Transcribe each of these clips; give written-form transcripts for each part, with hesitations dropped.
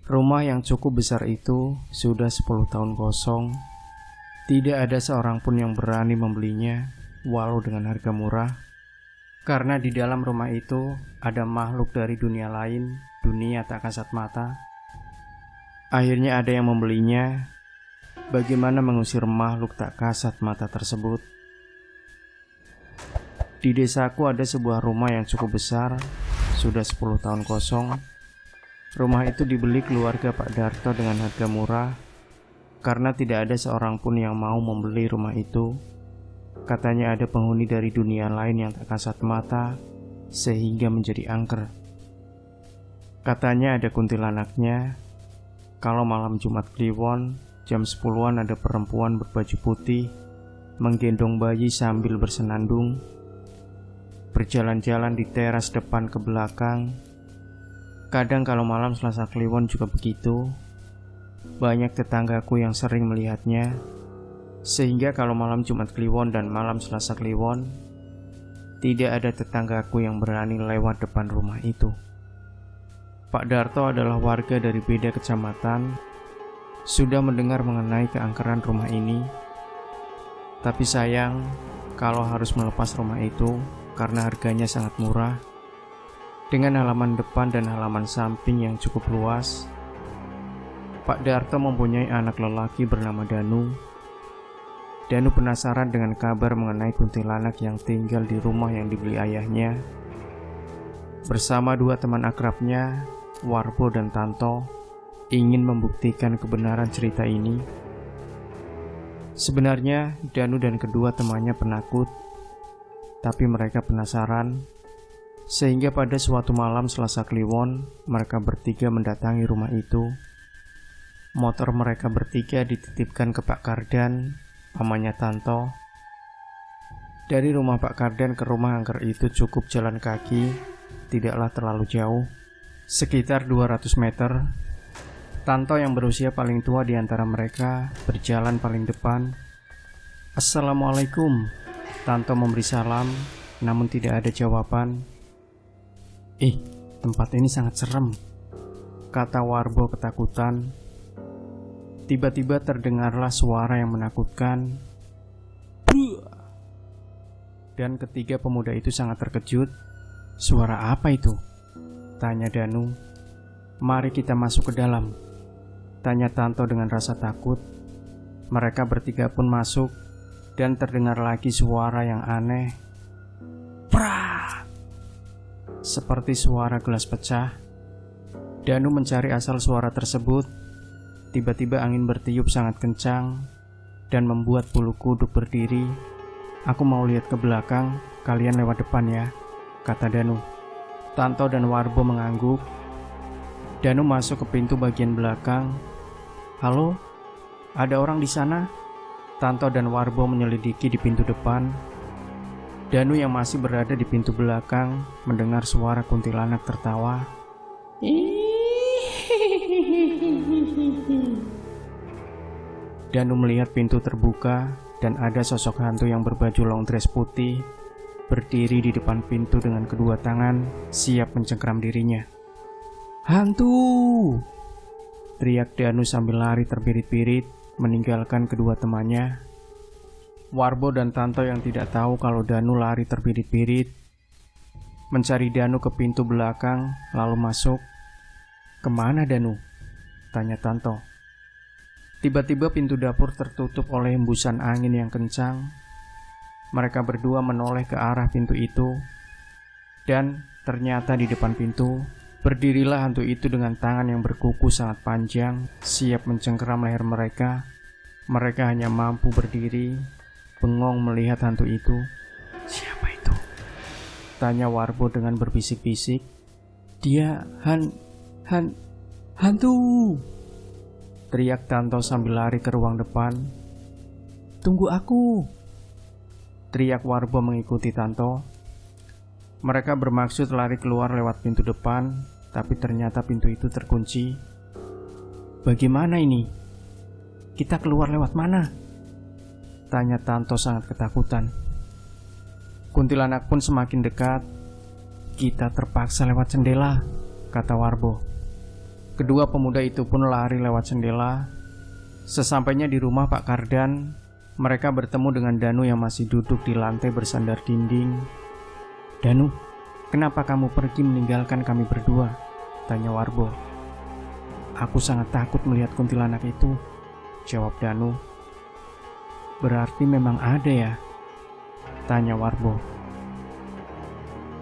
Rumah yang cukup besar itu sudah 10 tahun kosong. Tidak ada seorang pun yang berani membelinya, walau dengan harga murah. Karena di dalam rumah itu ada makhluk dari dunia lain, dunia tak kasat mata. Akhirnya ada yang membelinya. Bagaimana mengusir makhluk tak kasat mata tersebut? Di desaku ada sebuah rumah yang cukup besar, sudah 10 tahun kosong. Rumah itu dibeli keluarga Pak Darto dengan harga murah, karena tidak ada seorang pun yang mau membeli rumah itu. Katanya ada penghuni dari dunia lain yang tak kasat mata, sehingga menjadi angker. Katanya ada kuntilanaknya. Kalau malam Jumat Kliwon, jam 10-an ada perempuan berbaju putih, menggendong bayi sambil bersenandung, berjalan-jalan di teras depan ke belakang. Kadang kalau malam Selasa Kliwon juga begitu. Banyak tetanggaku yang sering melihatnya, sehingga kalau malam Jumat Kliwon dan malam Selasa Kliwon, tidak ada tetanggaku yang berani lewat depan rumah itu. Pak Darto adalah warga dari beda kecamatan, sudah mendengar mengenai keangkeran rumah ini. Tapi sayang, kalau harus melepas rumah itu karena harganya sangat murah, dengan halaman depan dan halaman samping yang cukup luas. Pak Darto mempunyai anak lelaki bernama Danu. Danu penasaran dengan kabar mengenai kuntilanak yang tinggal di rumah yang dibeli ayahnya. Bersama dua teman akrabnya, Warbo dan Tanto, ingin membuktikan kebenaran cerita ini. Sebenarnya Danu dan kedua temannya penakut, tapi mereka penasaran. Sehingga pada suatu malam Selasa Kliwon, mereka bertiga mendatangi rumah itu. Motor mereka bertiga dititipkan ke Pak Kardan, pamannya Tanto. Dari rumah Pak Kardan ke rumah angker itu cukup jalan kaki, tidaklah terlalu jauh, sekitar 200 meter. Tanto yang berusia paling tua di antara mereka berjalan paling depan. "Assalamualaikum." Tanto memberi salam, namun tidak ada jawaban. Tempat ini sangat serem," kata Warbo ketakutan. Tiba-tiba terdengarlah suara yang menakutkan. Buah! Dan ketiga pemuda itu sangat terkejut. "Suara apa itu?" tanya Danu. "Mari kita masuk ke dalam," tanya Tanto dengan rasa takut. Mereka bertiga pun masuk, dan terdengar lagi suara yang aneh. Prak! Seperti suara gelas pecah. Danu mencari asal suara tersebut. Tiba-tiba angin bertiup sangat kencang dan membuat bulu kuduk berdiri. "Aku mau lihat ke belakang, kalian lewat depan ya," kata Danu. Tanto dan Warbo mengangguk. Danu masuk ke pintu bagian belakang. "Halo, ada orang di sana?" Tanto dan Warbo menyelidiki di pintu depan. Danu yang masih berada di pintu belakang mendengar suara kuntilanak tertawa. Danu melihat pintu terbuka dan ada sosok hantu yang berbaju long dress putih berdiri di depan pintu dengan kedua tangan siap mencengkram dirinya. "Hantu!" teriak Danu sambil lari terbirit-birit meninggalkan kedua temannya. Warbo dan Tanto yang tidak tahu kalau Danu lari terbirit-birit mencari Danu ke pintu belakang lalu masuk. "Kemana Danu?" tanya Tanto. Tiba-tiba pintu dapur tertutup oleh hembusan angin yang kencang. Mereka berdua menoleh ke arah pintu itu, dan ternyata di depan pintu berdirilah hantu itu dengan tangan yang berkuku sangat panjang, siap mencengkeram leher mereka. Mereka hanya mampu berdiri, bengong melihat hantu itu. "Siapa itu?" tanya Warbo dengan berbisik-bisik. "Dia hantu!" teriak Tanto sambil lari ke ruang depan. "Tunggu aku!" teriak Warbo mengikuti Tanto. Mereka bermaksud lari keluar lewat pintu depan, tapi ternyata pintu itu terkunci. "Bagaimana ini? Kita keluar lewat mana?" tanya Tanto sangat ketakutan. Kuntilanak pun semakin dekat. "Kita terpaksa lewat jendela," kata Warbo. Kedua pemuda itu pun lari lewat jendela. Sesampainya di rumah Pak Kardan, mereka bertemu dengan Danu yang masih duduk di lantai bersandar dinding. "Danu, kenapa kamu pergi meninggalkan kami berdua?" tanya Warbo. "Aku sangat takut melihat kuntilanak itu," jawab Danu. "Berarti memang ada ya?" tanya Warbo.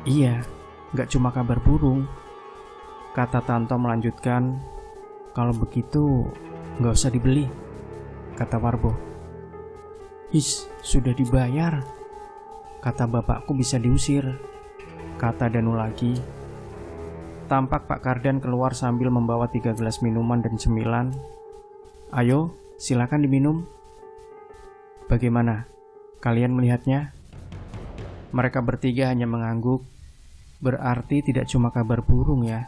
"Iya, gak cuma kabar burung," kata Tanto melanjutkan. "Kalau begitu gak usah dibeli," kata Warbo. "His, sudah dibayar," kata bapakku bisa diusir, kata Danu lagi. Tampak Pak Kardan keluar sambil membawa 3 gelas minuman dan cemilan. "Ayo, silakan diminum." "Bagaimana? Kalian melihatnya?" Mereka bertiga hanya mengangguk. "Berarti tidak cuma kabar burung ya?"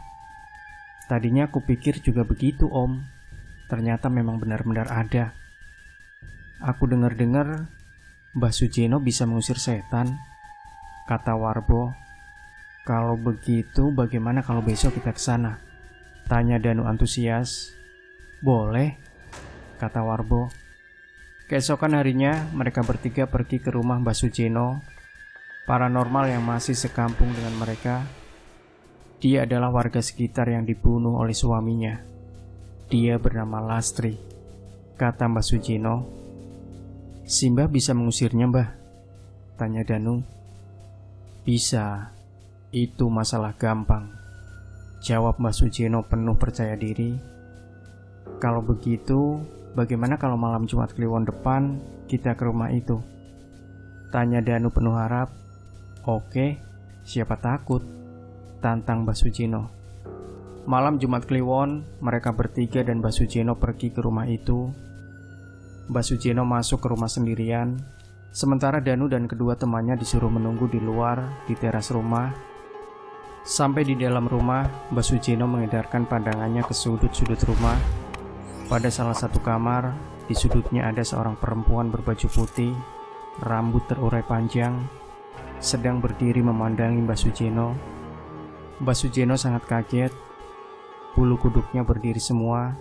"Tadinya aku pikir juga begitu, Om. Ternyata memang benar-benar ada. Aku dengar-dengar Mbah Sujeno bisa mengusir setan," kata Warbo. "Kalau begitu bagaimana kalau besok kita ke sana?" tanya Danu antusias. "Boleh," kata Warbo. Keesokan harinya mereka bertiga pergi ke rumah Mbah Sujeno, paranormal yang masih sekampung dengan mereka. Dia adalah warga sekitar yang dibunuh oleh suaminya. Dia bernama Lastri, kata Mbah Sujeno. "Si Mbah bisa mengusirnya, Mbah?" tanya Danu. "Bisa. Itu masalah gampang," jawab Mbah Sujeno penuh percaya diri. "Kalau begitu, bagaimana kalau malam Jumat Kliwon depan kita ke rumah itu?" tanya Danu penuh harap. "Oke, siapa takut?" tantang Mbah Sujeno. Malam Jumat Kliwon, mereka bertiga dan Mbah Sujeno pergi ke rumah itu. Mbah Sujeno masuk ke rumah sendirian, sementara Danu dan kedua temannya disuruh menunggu di luar di teras rumah. Sampai di dalam rumah, Mbah Sujeno mengedarkan pandangannya ke sudut-sudut rumah. Pada salah satu kamar, di sudutnya ada seorang perempuan berbaju putih, rambut terurai panjang, sedang berdiri memandangi Mbah Sujeno. Mbah Sujeno sangat kaget, bulu kuduknya berdiri semua.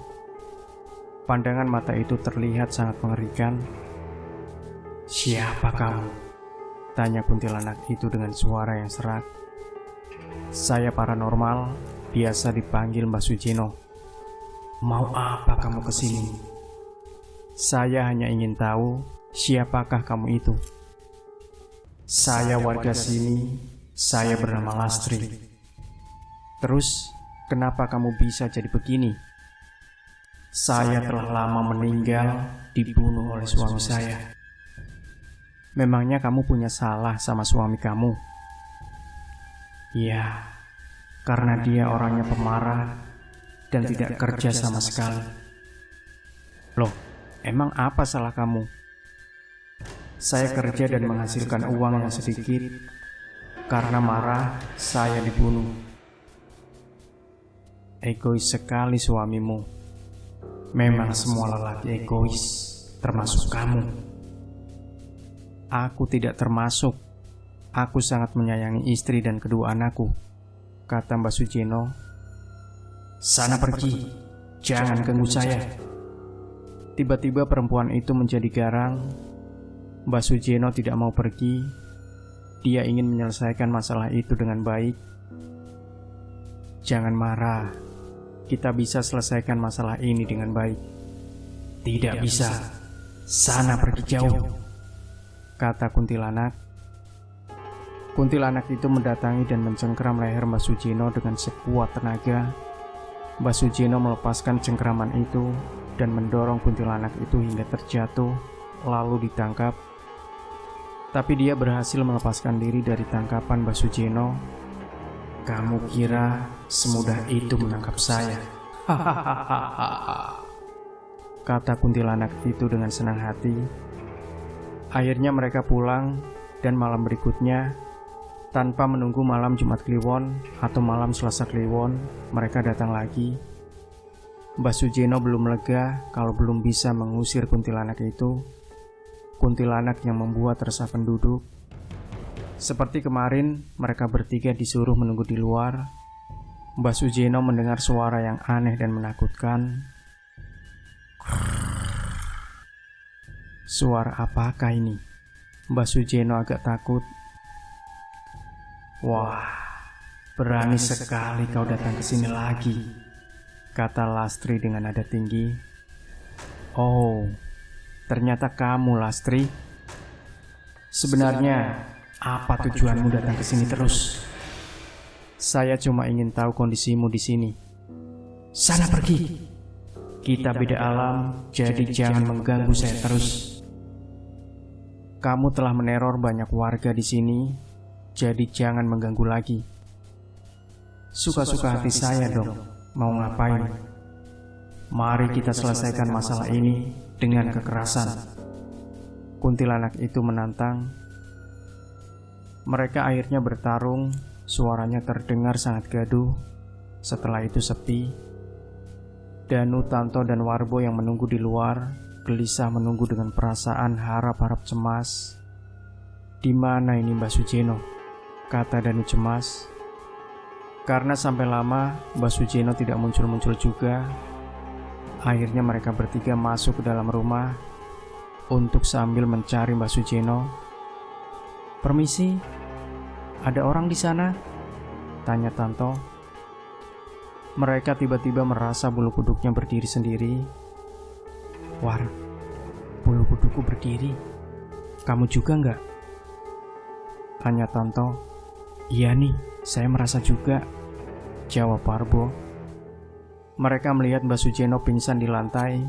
Pandangan mata itu terlihat sangat mengerikan. "Siapa kamu?" tanya kuntilanak itu dengan suara yang serak. "Saya paranormal, biasa dipanggil Mbah Sujeno." "Mau apa kamu kesini?" "Saya hanya ingin tahu siapakah kamu itu." "Saya warga sini, saya bernama Lastri." "Terus, kenapa kamu bisa jadi begini?" "Saya telah lama meninggal, dibunuh oleh suami saya." "Memangnya kamu punya salah sama suami kamu?" "Ya, karena dia orangnya pemarah dan tidak kerja sama sekali." "Loh, emang apa salah kamu?" "Saya kerja dan menghasilkan uang yang sedikit. Karena marah, saya dibunuh." "Egois sekali suamimu." "Memang semua lelaki egois, termasuk kamu." "Aku tidak termasuk. Aku sangat menyayangi istri dan kedua anakku," kata Mbah Sujeno. "Sana pergi, jangan ganggu saya." Tiba-tiba perempuan itu menjadi garang. Mbah Sujeno tidak mau pergi. Dia ingin menyelesaikan masalah itu dengan baik. "Jangan marah. Kita bisa selesaikan masalah ini dengan baik." "Tidak bisa. Sana pergi jauh," kata kuntilanak. Kuntilanak itu mendatangi dan mencengkeram leher Mbah Sujeno dengan sekuat tenaga. Mbah Sujeno melepaskan cengkeraman itu dan mendorong kuntilanak itu hingga terjatuh, lalu ditangkap. Tapi dia berhasil melepaskan diri dari tangkapan Mbah Sujeno. "Kamu kira semudah itu menangkap saya?" "Hahaha," kata kuntilanak itu dengan senang hati. Akhirnya mereka pulang, dan malam berikutnya, tanpa menunggu malam Jumat Kliwon atau malam Selasa Kliwon, mereka datang lagi. Mbah Sujeno belum lega kalau belum bisa mengusir kuntilanak itu. Kuntilanak yang membuat resah penduduk. Seperti kemarin, mereka bertiga disuruh menunggu di luar. Mbah Sujeno mendengar suara yang aneh dan menakutkan. Suara apakah ini? Mbah Sujeno agak takut. Wah, berani sekali kau datang ke sini lagi, kata Lastri dengan nada tinggi. Oh, ternyata kamu, Lastri. Sebenarnya, apa tujuanmu datang ke sini terus? Saya cuma ingin tahu kondisimu di sini. Sana pergi. Kita beda alam, jadi jangan mengganggu saya terus. Kamu telah meneror banyak warga di sini, jadi jangan mengganggu lagi. Suka-suka hati saya dong, mau ngapain? Mari kita selesaikan masalah ini dengan kekerasan. Kuntilanak itu menantang. Mereka akhirnya bertarung, suaranya terdengar sangat gaduh. Setelah itu sepi. Danu, Tanto, dan Warbo yang menunggu di luar gelisah menunggu dengan perasaan harap-harap cemas. Di mana ini Mbah Sujeno? Kata Danu cemas. Karena sampai lama Mbah Sujeno tidak muncul-muncul juga, akhirnya mereka bertiga masuk ke dalam rumah untuk sambil mencari Mbah Sujeno. Permisi, ada orang di sana? Tanya Tanto. Mereka tiba-tiba merasa bulu kuduknya berdiri sendiri. War, bulu kudukku berdiri. Kamu juga enggak? Tanya Tanto. Iya nih, saya merasa juga, jawab Warbo. Mereka melihat Mbah Sujeno pingsan di lantai.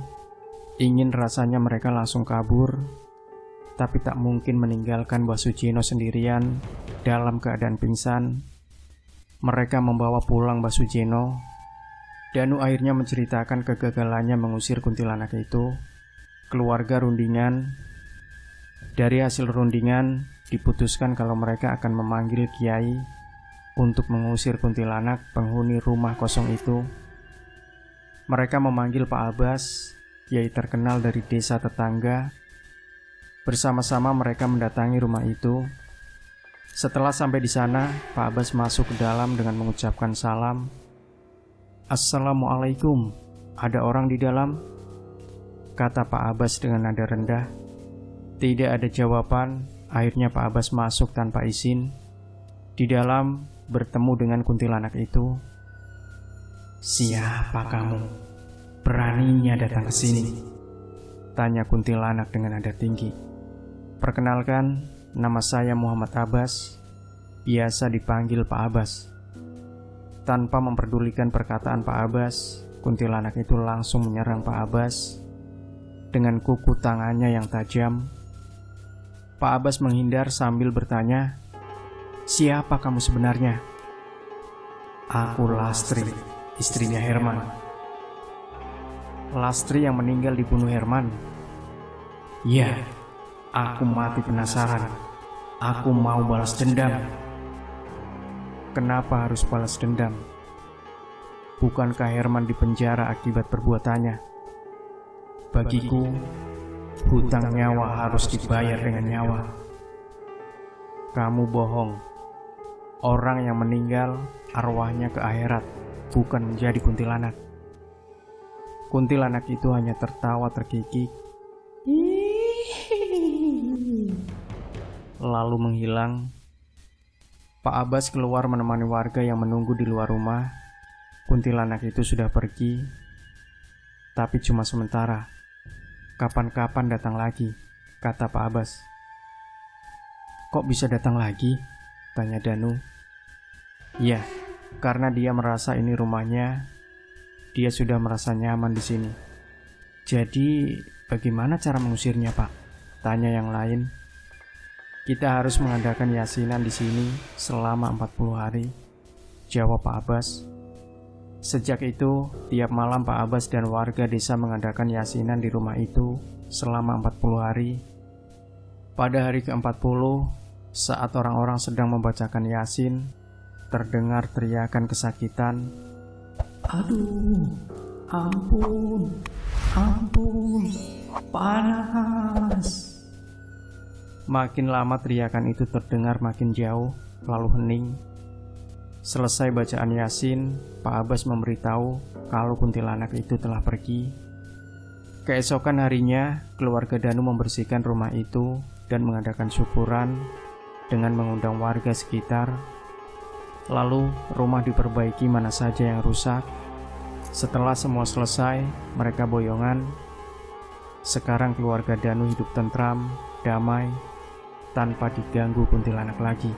Ingin rasanya mereka langsung kabur, tapi tak mungkin meninggalkan Mbah Sujeno sendirian dalam keadaan pingsan. Mereka membawa pulang Mbah Sujeno. Danu akhirnya menceritakan kegagalannya mengusir kuntilanak itu. Keluarga rundingan. Dari hasil rundingan, diputuskan kalau mereka akan memanggil kiai untuk mengusir kuntilanak penghuni rumah kosong itu. Mereka memanggil Pak Abbas, kiai terkenal dari desa tetangga. Bersama-sama mereka mendatangi rumah itu. Setelah sampai di sana, Pak Abbas masuk ke dalam dengan mengucapkan salam. Assalamualaikum, ada orang di dalam? Kata Pak Abbas dengan nada rendah. Tidak ada jawaban. Akhirnya Pak Abbas masuk tanpa izin. Di dalam bertemu dengan kuntilanak itu. Siapa kamu? Beraninya datang ke sini? Tanya kuntilanak dengan nada tinggi. Perkenalkan, nama saya Muhammad Abbas. Biasa dipanggil Pak Abbas. Tanpa memperdulikan perkataan Pak Abbas, kuntilanak itu langsung menyerang Pak Abbas dengan kuku tangannya yang tajam. Pak Abbas menghindar sambil bertanya, siapa kamu sebenarnya? Aku Lastri, istrinya Herman. Lastri yang meninggal dibunuh Herman? Ya, aku mati penasaran. Aku mau balas dendam. Kenapa harus balas dendam? Bukankah Herman dipenjara akibat perbuatannya? Bagiku, hutang nyawa harus dibayar dengan nyawa. Kamu bohong. Orang yang meninggal arwahnya ke akhirat, bukan menjadi kuntilanak. Kuntilanak itu hanya tertawa terkikik, lalu menghilang. Pak Abbas keluar menemani warga yang menunggu di luar rumah. Kuntilanak itu sudah pergi, tapi cuma sementara. Kapan-kapan datang lagi, kata Pak Abbas. Kok bisa datang lagi? Tanya Danu. Ya, karena dia merasa ini rumahnya. Dia sudah merasa nyaman di sini. Jadi, bagaimana cara mengusirnya, Pak? Tanya yang lain. Kita harus mengadakan yasinan di sini selama 40 hari, jawab Pak Abbas. Sejak itu, tiap malam Pak Abbas dan warga desa mengadakan yasinan di rumah itu selama 40 hari. Pada hari ke-40, saat orang-orang sedang membacakan yasin, terdengar teriakan kesakitan. Aduh, ampun, ampun, panas. Makin lama teriakan itu terdengar makin jauh, lalu hening. Selesai bacaan Yasin, Pak Abbas memberitahu kalau kuntilanak itu telah pergi. Keesokan harinya, keluarga Danu membersihkan rumah itu dan mengadakan syukuran dengan mengundang warga sekitar. Lalu, rumah diperbaiki mana saja yang rusak. Setelah semua selesai, mereka boyongan. Sekarang keluarga Danu hidup tentram, damai, tanpa diganggu kuntilanak lagi.